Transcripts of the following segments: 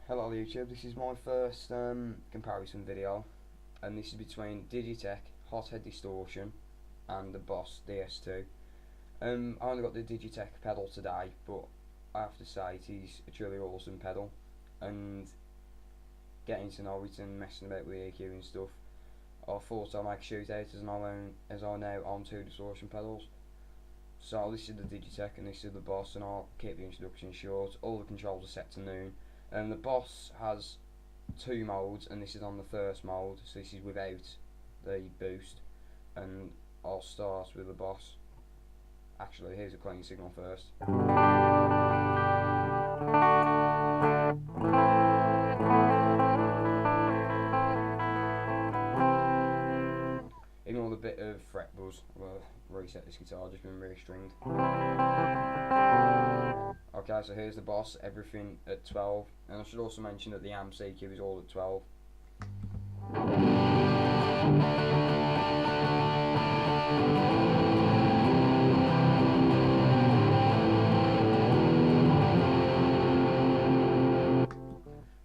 Hello YouTube, this is my first comparison video, and this is between Digitech Hothead Distortion and the Boss DS-2. I only got the Digitech pedal today, but I have to say it is a truly awesome pedal, and getting to know it and messing about with EQ and stuff, I thought I'd make a Shootout as I now own two distortion pedals. So this is the Digitech and this is the Boss, and I'll keep the introduction short. All the controls are set to noon. The Boss has two modes, and this is on the first mode, so this is without the boost. And I'll start with the Boss. Actually, here's a clean signal first. Ignore the bit of fret buzz. We'll reset this guitar, just been restringed. Okay, so here's the Boss, everything at 12, and I should also mention that the amp EQ is all at 12.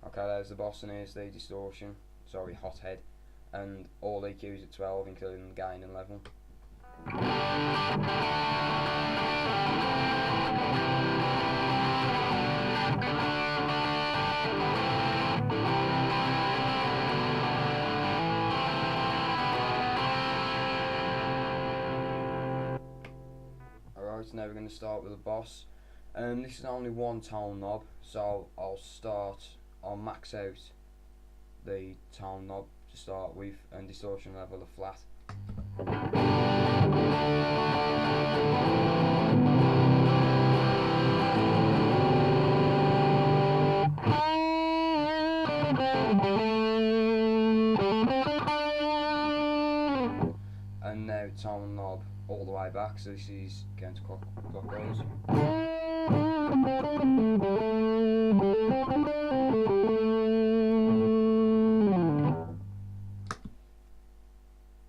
Okay, there's the Boss, and here's the Distortion, sorry, Hothead, and all EQs at 12, including the gain and level. Alright, now we're going to start with the Boss. This is only one tone knob, so I'll max out the tone knob to start with, and distortion level of flat. And now tone knob all the way back, so this is counterclockwise.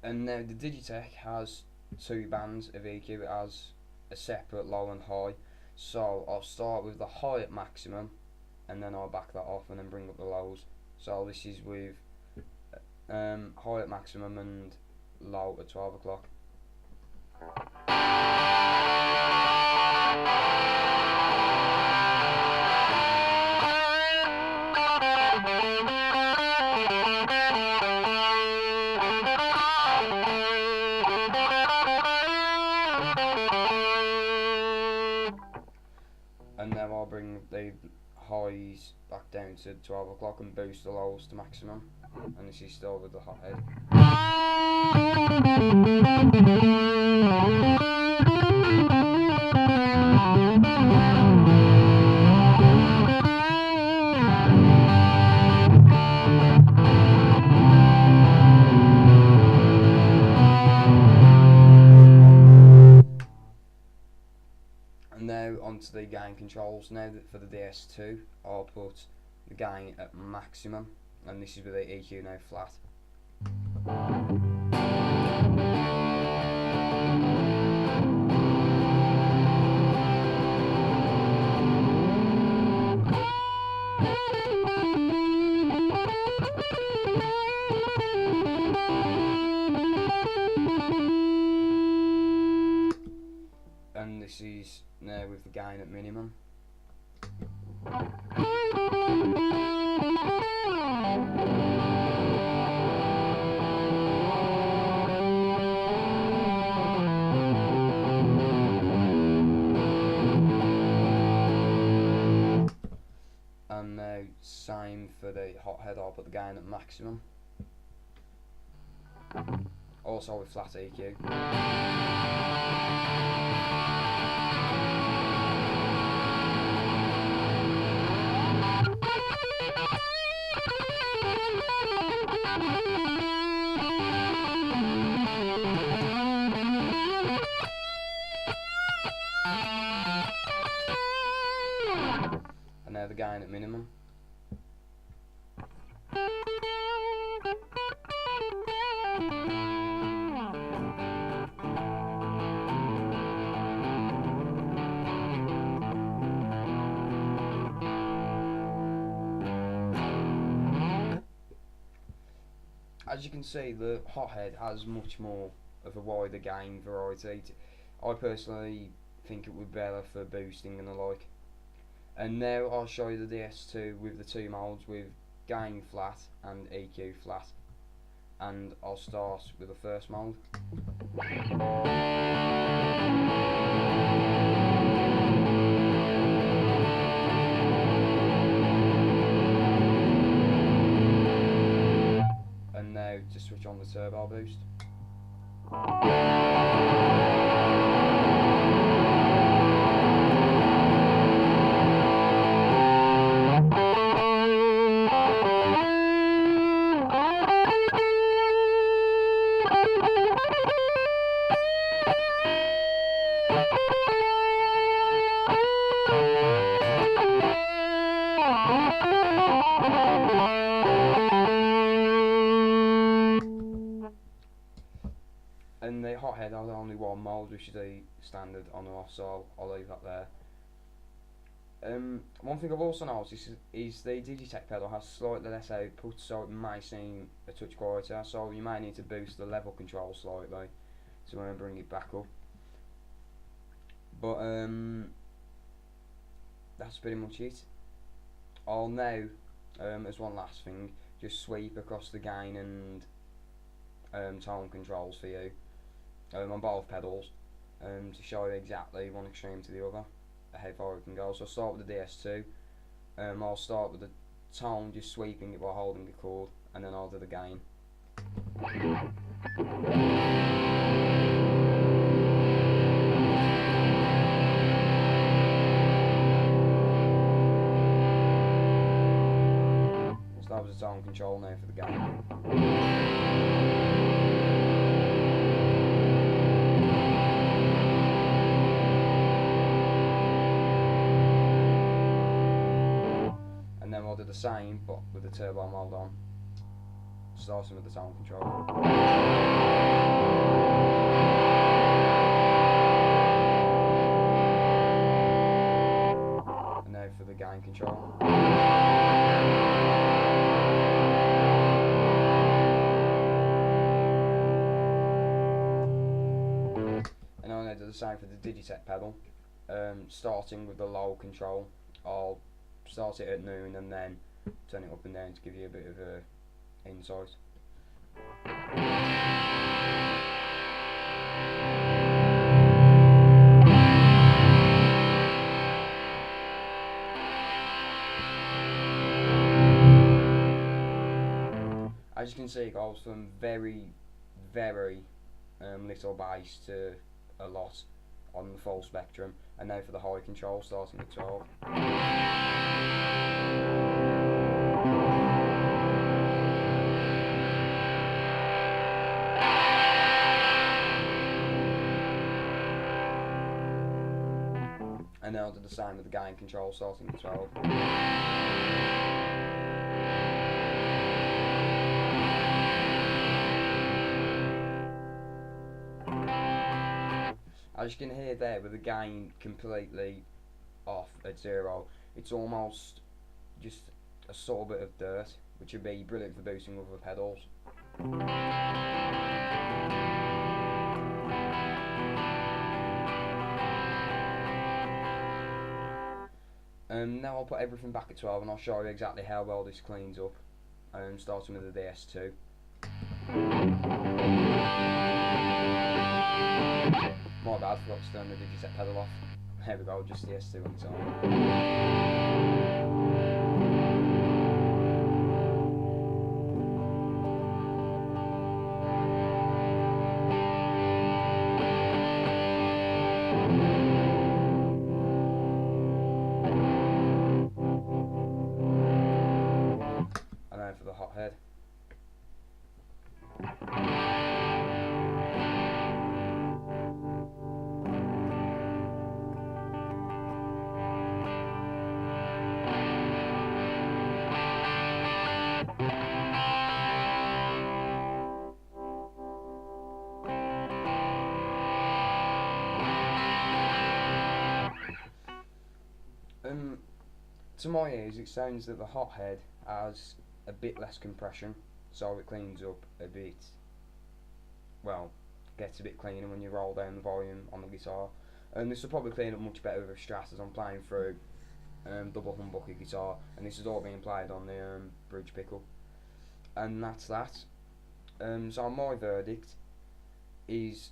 And now the Digitech has two bands of EQ. It has a separate low and high, so I'll start with the high at maximum, and then I'll back that off and then bring up the lows. So this is with high at maximum and low at 12 o'clock. And now I'll bring the highs back down to 12 o'clock and boost the lows to maximum. And this is still with the Hothead. And now onto the gain controls. Now that for the DS2, I'll put the gain at maximum, and this is with the EQ now flat. And this is now with the gain at minimum. And now same for the Hothead, I'll put the gain at maximum. Also with flat EQ. And now the gain at minimum. As you can see, the hothead has much more of a wider gain variety. I personally think it would be better for boosting and the like. And now I'll show you the DS-2 with the two modes with gain flat and EQ flat. And I'll start with the first mode. And now to switch on the turbo boost. And the hothead has only one mode, which is the standard on and off, so I'll leave that there. One thing I've also noticed is the Digitech pedal has slightly less output, so it may seem a touch quieter, so you may need to boost the level control slightly to bring it back up. But that's pretty much it. I'll now, as one last thing, just sweep across the gain and tone controls for you on both pedals to show you exactly one extreme to the other, how far it can go. So I'll start with the DS2. I'll start with the tone, just sweeping it while holding the chord, and then I'll do the gain. So that was the tone control now for the gain. And then we'll do the same but with the turbo mode on, starting with the tone control. And now for the gain control. And I'm going to do the same for the Digitech pedal, starting with the low control. I'll start it at noon and then turn it up and down to give you a bit of a insight. As you can see, it goes from very little bass to a lot on the full spectrum. And now for the high control, starting at 12. And now I'll do the same with the gain control, starting at 12. As you can hear there, with the gain completely off at 0, it's almost just a sort of bit of dirt, which would be brilliant for boosting other pedals. Now I'll put everything back at 12 and I'll show you exactly how well this cleans up, starting with the DS2. My bad, forgot to turn the Digitech pedal off. There we go, just DS2 on its own. And then for the hothead. To my ears, it sounds that the hothead has a bit less compression so it cleans up a bit, well, gets a bit cleaner when you roll down the volume on the guitar. And this will probably clean up much better with a Strat, as I'm playing through double humbucker guitar, and this is all being played on the bridge pickup. And that's that. So my verdict is,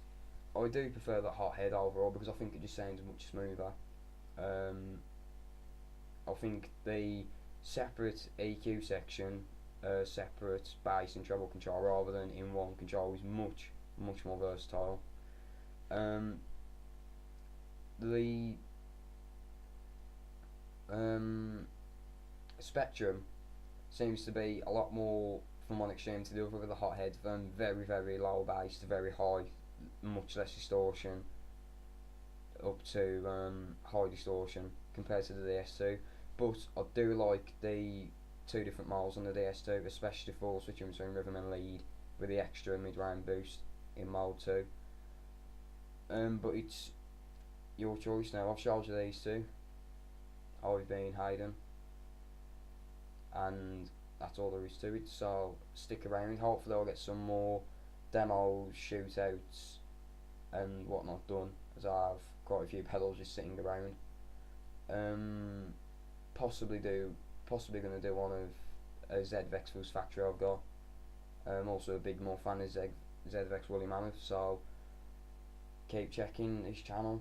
I do prefer the hot head overall because I think it just sounds much smoother. I think the separate EQ section, separate bass and treble control rather than in one control is much more versatile. The spectrum seems to be a lot more from one extreme to the other with the hot head, from very low bass to very high, much less distortion, up to high distortion compared to the DS-2. But I do like the two different models on the DS-2, especially for switching between rhythm and lead with the extra mid-range boost in mode 2. But it's your choice now. I've showed you these two. I've been Hayden, and that's all there is to it. So stick around. Hopefully I'll get some more demos, shootouts and whatnot done, as I have quite a few pedals just sitting around. Possibly going to do one of a ZVEX Fuzz factory I've got. Also a big Muff fan of ZVEX Woolly Mammoth, so keep checking this channel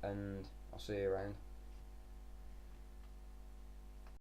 and I'll see you around.